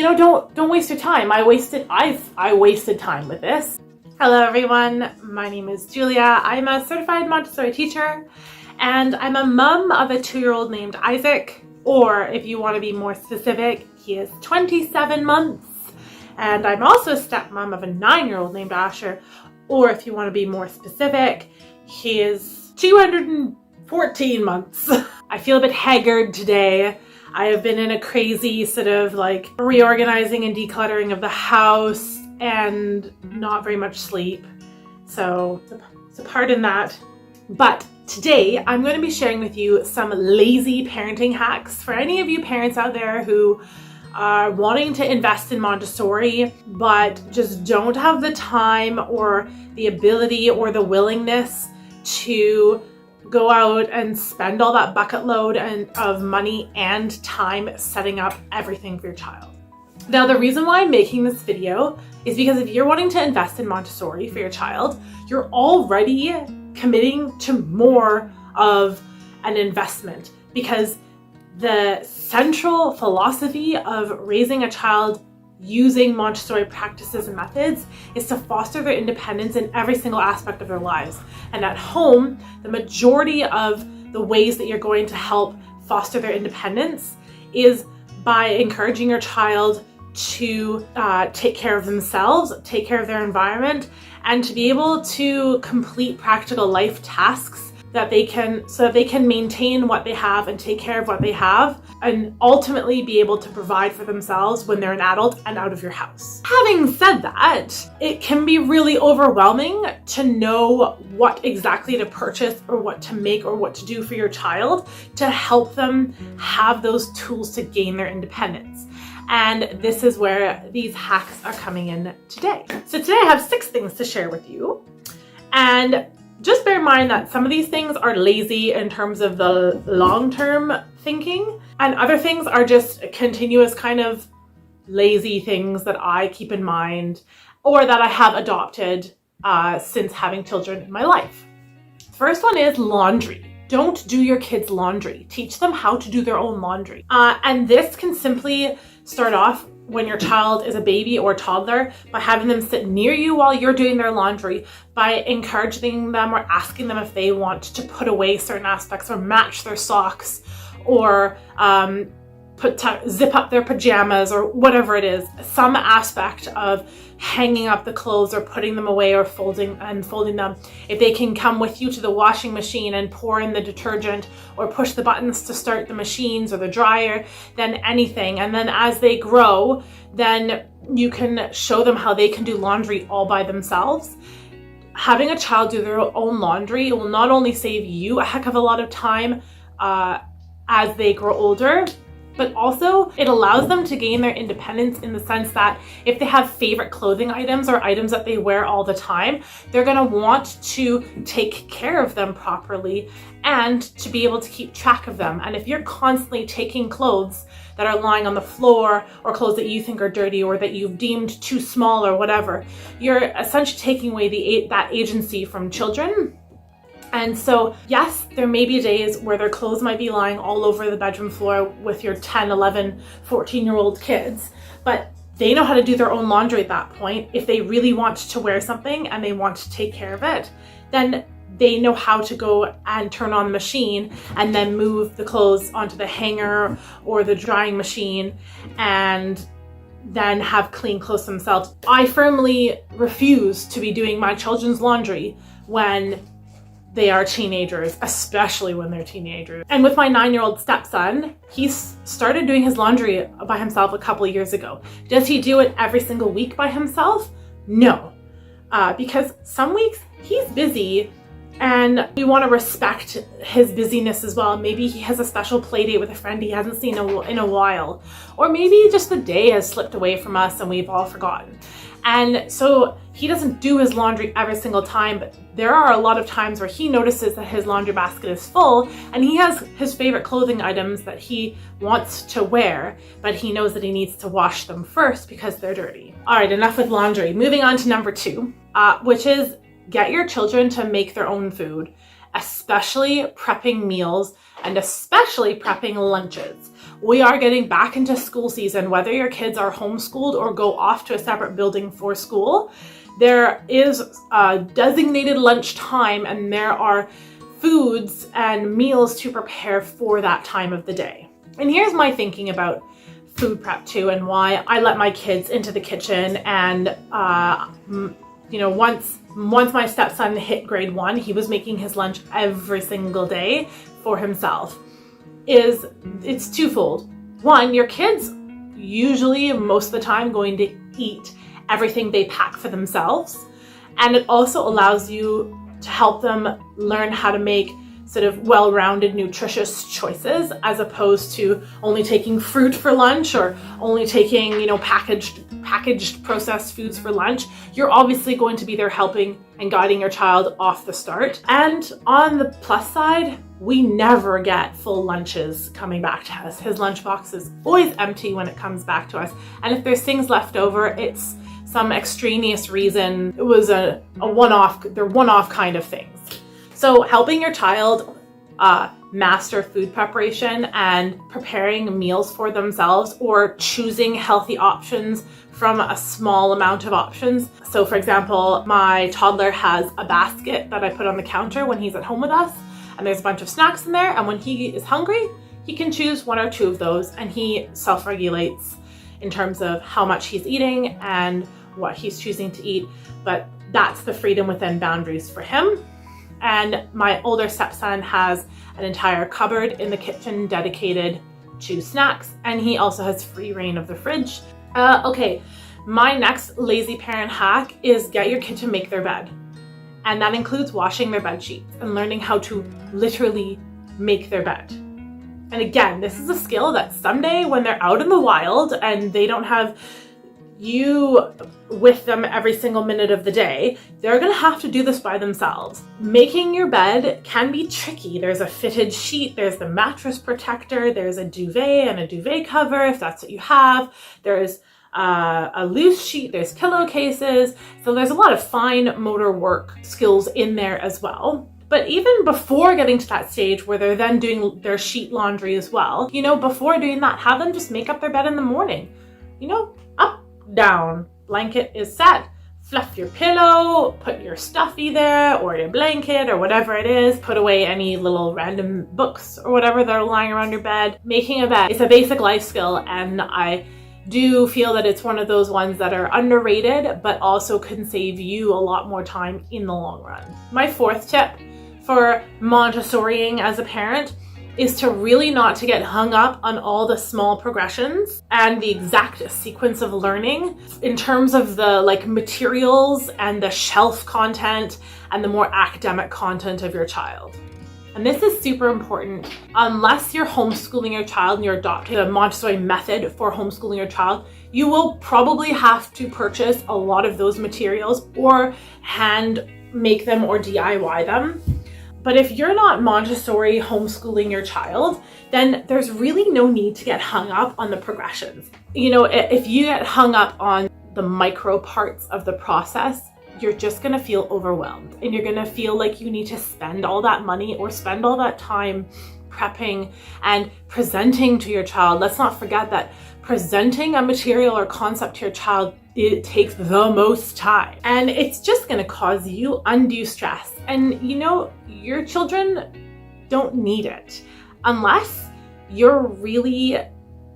don't waste your time. I wasted time with this. Hello everyone, my name is Julia. I'm a certified Montessori teacher and I'm a mom of a 2-year-old named Isaac, or if you want to be more specific, he is 27 months. And I'm also a stepmom of a 9-year-old named Asher, or if you want to be more specific, he is 214 months. I feel a bit haggard today. I have been in a crazy sort of like reorganizing and decluttering of the house and not very much sleep. So pardon that. But today I'm going to be sharing with you some lazy parenting hacks for any of you parents out there who are wanting to invest in Montessori but just don't have the time or the ability or the willingness to go out and spend all that bucket load of money and time setting up everything for your child. Now, the reason why I'm making this video is because if you're wanting to invest in Montessori for your child, you're already committing to more of an investment, because the central philosophy of raising a child using Montessori practices and methods is to foster their independence in every single aspect of their lives. And at home, the majority of the ways that you're going to help foster their independence is by encouraging your child to take care of themselves, take care of their environment, and to be able to complete practical life tasks so that they can maintain what they have and take care of what they have, and ultimately be able to provide for themselves when they're an adult and out of your house. Having said that, it can be really overwhelming to know what exactly to purchase or what to make or what to do for your child to help them have those tools to gain their independence. And this is where these hacks are coming in today. So today I have 6 things to share with you. And just bear in mind that some of these things are lazy in terms of the long-term thinking, and other things are just continuous kind of lazy things that I keep in mind or that I have adopted since having children in my life. The first one is laundry. Don't do your kids' laundry. Teach them how to do their own laundry. And this can simply start off when your child is a baby or toddler by having them sit near you while you're doing their laundry, by encouraging them or asking them if they want to put away certain aspects or match their socks or zip up their pajamas or whatever it is. Some aspect of hanging up the clothes or putting them away or folding them. If they can come with you to the washing machine and pour in the detergent or push the buttons to start the machines or the dryer, then anything. And then as they grow, then you can show them how they can do laundry all by themselves. Having a child do their own laundry will not only save you a heck of a lot of time as they grow older, but also it allows them to gain their independence in the sense that if they have favorite clothing items or items that they wear all the time, they're going to want to take care of them properly and to be able to keep track of them. And if you're constantly taking clothes that are lying on the floor or clothes that you think are dirty or that you've deemed too small or whatever, you're essentially taking away that agency from children. And so, yes, there may be days where their clothes might be lying all over the bedroom floor with your 10, 11, 14-year-old kids, but they know how to do their own laundry at that point. If they really want to wear something and they want to take care of it, then they know how to go and turn on the machine and then move the clothes onto the hanger or the drying machine and then have clean clothes themselves. I firmly refuse to be doing my children's laundry when they are teenagers, especially when they're teenagers. And with my 9-year-old stepson, he started doing his laundry by himself a couple of years ago. Does he do it every single week by himself? No, because some weeks he's busy and we want to respect his busyness as well. Maybe he has a special play date with a friend he hasn't seen in a while, or maybe just the day has slipped away from us and we've all forgotten. And so he doesn't do his laundry every single time, but there are a lot of times where he notices that his laundry basket is full and he has his favorite clothing items that he wants to wear, but he knows that he needs to wash them first because they're dirty. All right, enough with laundry. Moving on to number 2, which is get your children to make their own food, especially prepping meals and especially prepping lunches. We are getting back into school season, whether your kids are homeschooled or go off to a separate building for school. There is a designated lunch time, and there are foods and meals to prepare for that time of the day. And here's my thinking about food prep too, and why I let my kids into the kitchen. And once my stepson hit grade 1, he was making his lunch every single day for himself. It's twofold. One, your kids usually most of the time going to eat everything they pack for themselves, and it also allows you to help them learn how to make sort of well-rounded, nutritious choices, as opposed to only taking fruit for lunch or only taking, packaged processed foods for lunch. You're obviously going to be there helping and guiding your child off the start. And on the plus side, we never get full lunches coming back to us. His lunchbox is always empty when it comes back to us. And if there's things left over, it's some extraneous reason. It was they're one-off kind of things. So helping your child master food preparation and preparing meals for themselves, or choosing healthy options from a small amount of options. So for example, my toddler has a basket that I put on the counter when he's at home with us, and there's a bunch of snacks in there, and when he is hungry, he can choose 1 or 2 of those, and he self-regulates in terms of how much he's eating and what he's choosing to eat. But that's the freedom within boundaries for him. And my older stepson has an entire cupboard in the kitchen dedicated to snacks, and he also has free reign of the fridge. Okay, my next lazy parent hack is get your kid to make their bed. And that includes washing their bed sheets and learning how to literally make their bed. And again, this is a skill that someday when they're out in the wild and they don't have you with them every single minute of the day, they're gonna have to do this by themselves. Making your bed can be tricky. There's a fitted sheet, there's the mattress protector, there's a duvet and a duvet cover if that's what you have. There's a loose sheet, there's pillowcases. So there's a lot of fine motor work skills in there as well. But even before getting to that stage where they're then doing their sheet laundry as well, before doing that, have them just make up their bed in the morning. Up, down, blanket is set, fluff your pillow, put your stuffy there or your blanket or whatever it is, put away any little random books or whatever that are lying around your bed. Making a bed is a basic life skill, and I do feel that it's one of those ones that are underrated, but also can save you a lot more time in the long run. My 4th tip for Montessoriing as a parent is to really not to get hung up on all the small progressions and the exact sequence of learning in terms of the materials and the shelf content and the more academic content of your child. And this is super important. Unless you're homeschooling your child and you're adopting the Montessori method for homeschooling your child, you will probably have to purchase a lot of those materials or hand make them or DIY them. But if you're not Montessori homeschooling your child, then there's really no need to get hung up on the progressions. If you get hung up on the micro parts of the process, you're just gonna feel overwhelmed, and you're gonna feel like you need to spend all that money or spend all that time prepping and presenting to your child. Let's not forget that presenting a material or concept to your child, it takes the most time, and it's just going to cause you undue stress. And your children don't need it unless you're really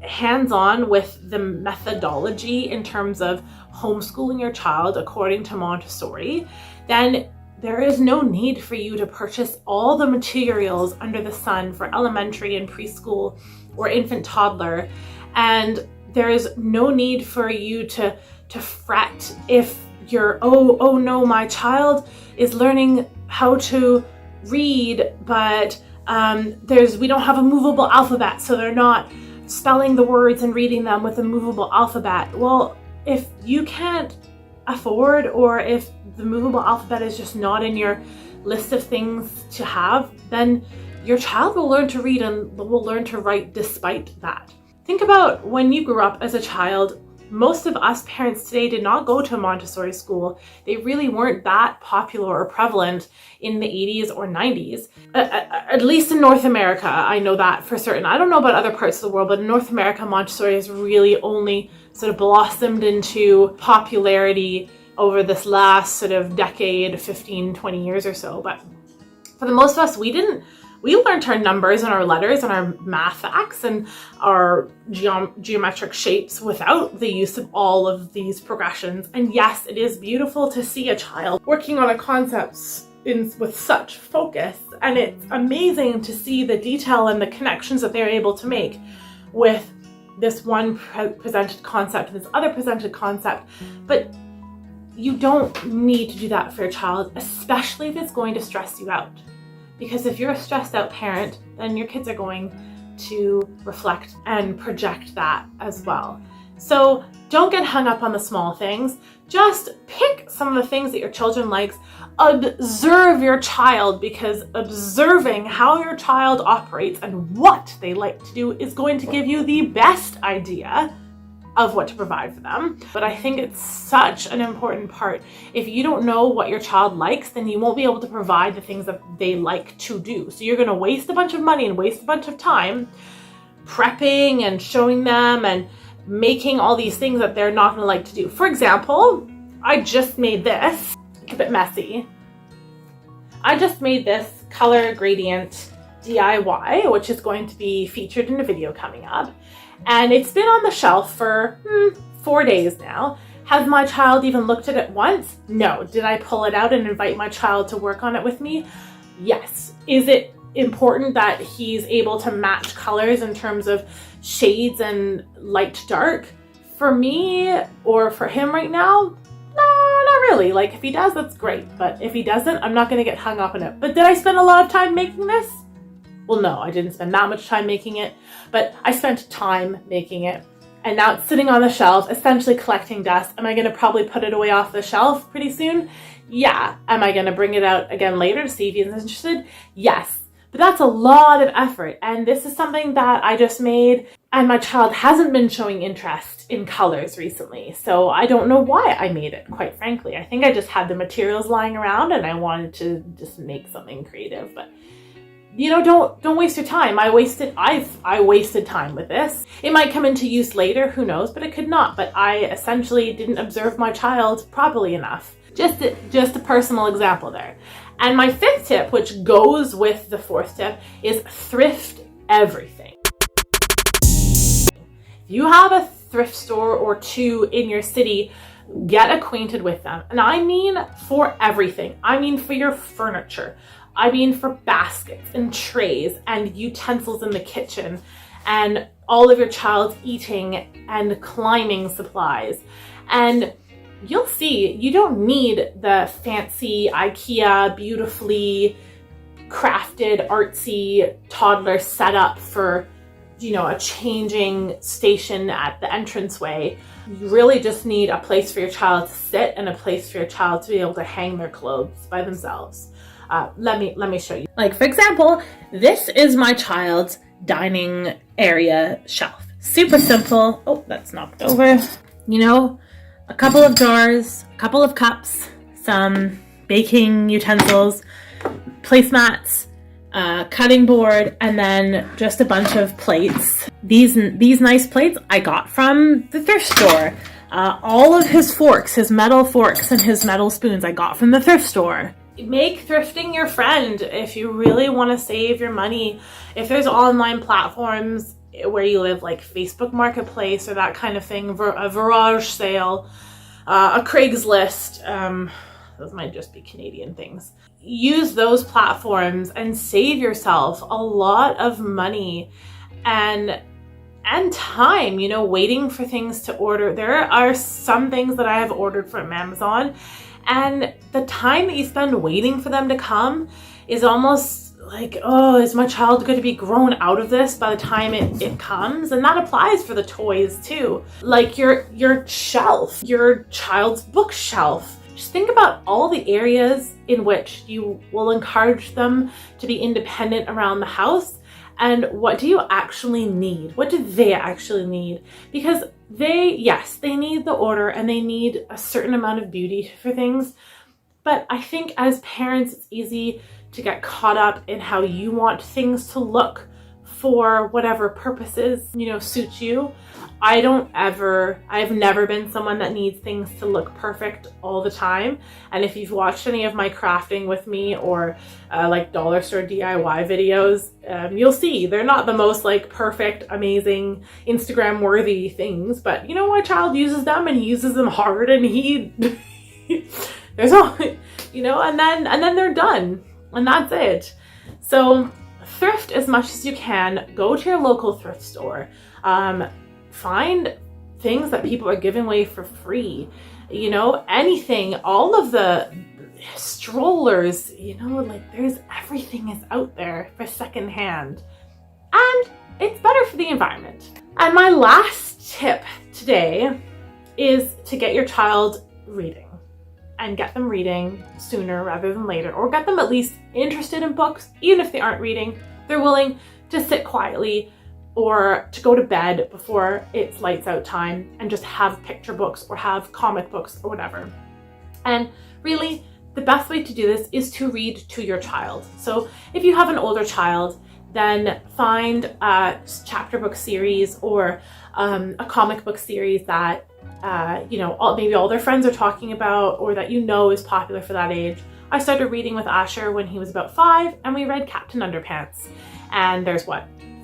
hands-on with the methodology in terms of homeschooling your child according to Montessori. Then there is no need for you to purchase all the materials under the sun for elementary and preschool or infant toddler. And there is no need for you to fret if you're, oh no, my child is learning how to read, but we don't have a movable alphabet, so they're not spelling the words and reading them with a movable alphabet. Well, if you can't afford, or if the movable alphabet is just not in your list of things to have, then your child will learn to read and will learn to write despite that. Think about when you grew up as a child, most of us parents today did not go to a Montessori school. They really weren't that popular or prevalent in the 80s or 90s. At least in North America, I know that for certain. I don't know about other parts of the world, but in North America, Montessori has really only sort of blossomed into popularity over this last sort of decade, 15, 20 years or so. But for the most of us, we learned our numbers and our letters and our math facts and our geometric shapes without the use of all of these progressions. And yes, it is beautiful to see a child working on a concept with such focus. And it's amazing to see the detail and the connections that they're able to make with this one presented concept and this other presented concept. But you don't need to do that for your child, especially if it's going to stress you out. Because if you're a stressed out parent, then your kids are going to reflect and project that as well. So don't get hung up on the small things. Just pick some of the things that your children likes. Observe your child, because observing how your child operates and what they like to do is going to give you the best idea of what to provide for them. But I think it's such an important part. If you don't know what your child likes, then you won't be able to provide the things that they like to do. So you're going to waste a bunch of money and waste a bunch of time prepping and showing them and making all these things that they're not going to like to do. For example, I just made this. It's a bit messy. I just made this color gradient DIY, which is going to be featured in a video coming up. And it's been on the shelf for 4 days now. Has my child even looked at it once? No. Did I pull it out and invite my child to work on it with me? Yes. Is it important that he's able to match colors in terms of shades and light to dark? For me or for him right now? No, not really. Like, if he does, that's great. But if he doesn't, I'm not going to get hung up on it. But did I spend a lot of time making this? Well, no, I didn't spend that much time making it, but I spent time making it. And now it's sitting on the shelf, essentially collecting dust. Am I going to probably put it away off the shelf pretty soon? Yeah. Am I going to bring it out again later to see if he's interested? Yes. But that's a lot of effort. And this is something that I just made, and my child hasn't been showing interest in colors recently. So I don't know why I made it, quite frankly. I think I just had the materials lying around and I wanted to just make something creative. But you know, don't waste your time. I wasted time with this. It might come into use later, who knows, but it could not. But I essentially didn't observe my child properly enough. Just a personal example there. And my fifth tip, which goes with the fourth tip, is thrift everything. If you have a thrift store or two in your city, get acquainted with them. And I mean for everything. I mean for your furniture. I mean for baskets and trays and utensils in the kitchen and all of your child's eating and climbing supplies. And you'll see, you don't need the fancy IKEA, beautifully crafted, artsy toddler setup for, you know, a changing station at the entranceway. You really just need a place for your child to sit and a place for your child to be able to hang their clothes by themselves. Let me show you. Like, for example, this is my child's dining area shelf. Super simple. Oh, that's knocked over. You know, a couple of drawers, a couple of cups, some baking utensils, placemats, cutting board, and then just a bunch of plates. These nice plates I got from the thrift store. All of his forks, his metal forks and his metal spoons I got from the thrift store. Make thrifting your friend if you really want to save your money. If there's online platforms where you live, like Facebook Marketplace or that kind of thing, a garage sale, a Craigslist, those might just be Canadian things. Use those platforms and save yourself a lot of money and time, you know, waiting for things to order. There are some things that I have ordered from Amazon, and the time that you spend waiting for them to come is almost like, oh, is my child going to be grown out of this by the time it comes? And that applies for the toys too. Like your shelf, your child's bookshelf. Just think about all the areas in which you will encourage them to be independent around the house, and what do you actually need? What do they actually need? Because yes, they need the order and they need a certain amount of beauty for things. But I think as parents, it's easy to get caught up in how you want things to look for whatever purposes, suit you. I've never been someone that needs things to look perfect all the time. And if you've watched any of my crafting with me or like dollar store DIY videos, you'll see they're not the most like perfect, amazing, Instagram worthy things, but my child uses them and he uses them hard and he, there's all, and then they're done and that's it. So thrift as much as you can, go to your local thrift store, find things that people are giving away for free, anything, all of the strollers, like everything is out there for secondhand, and it's better for the environment. And my last tip today is to get your child reading, and get them reading sooner rather than later, or get them at least interested in books. Even if they aren't reading, they're willing to sit quietly or to go to bed before it's lights out time and just have picture books or have comic books or whatever. And really, the best way to do this is to read to your child. So if you have an older child, then find a chapter book series or a comic book series that maybe all their friends are talking about or that is popular for that age. I started reading with Asher when he was about 5, and we read Captain Underpants. And there's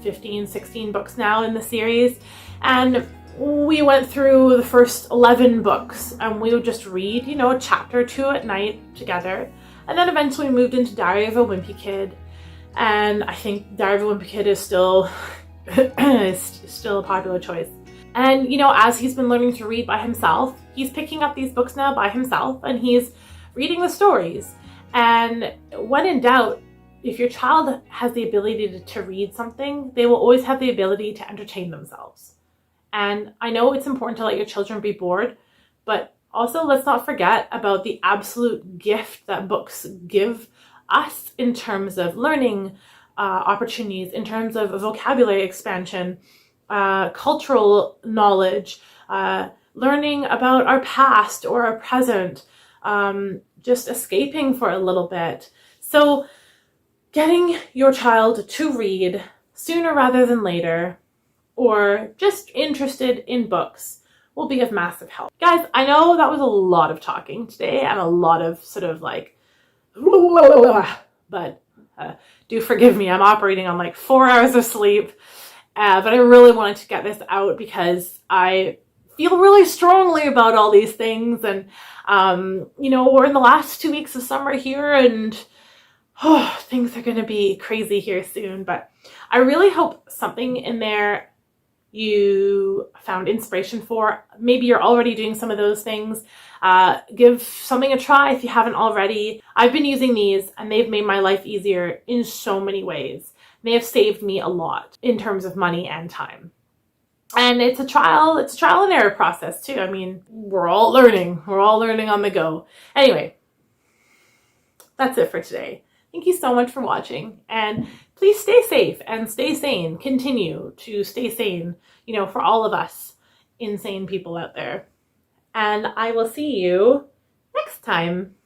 15, 16 books now in the series. And we went through the first 11 books and we would just read, a chapter or two at night together. And then eventually we moved into Diary of a Wimpy Kid. And I think Diary of a Wimpy Kid is still, still a popular choice. And, as he's been learning to read by himself, he's picking up these books now by himself and he's reading the stories. And when in doubt, if your child has the ability to read something, they will always have the ability to entertain themselves. And I know it's important to let your children be bored, but also let's not forget about the absolute gift that books give us in terms of learning opportunities, in terms of vocabulary expansion, cultural knowledge, learning about our past or our present, just escaping for a little bit. So getting your child to read sooner rather than later, or just interested in books, will be of massive help. Guys, I know that was a lot of talking today and a lot of sort of like, but do forgive me, I'm operating on like 4 hours of sleep. But I really wanted to get this out because I feel really strongly about all these things. And, we're in the last 2 weeks of summer here and things are going to be crazy here soon. But I really hope something in there you found inspiration for. Maybe you're already doing some of those things. Give something a try if you haven't already. I've been using these and they've made my life easier in so many ways. They have saved me a lot in terms of money and time. And it's a trial and error process too. I mean, we're all learning on the go. Anyway, that's it for today. Thank you so much for watching, and please stay safe and stay sane. Continue to stay sane, for all of us insane people out there. And I will see you next time.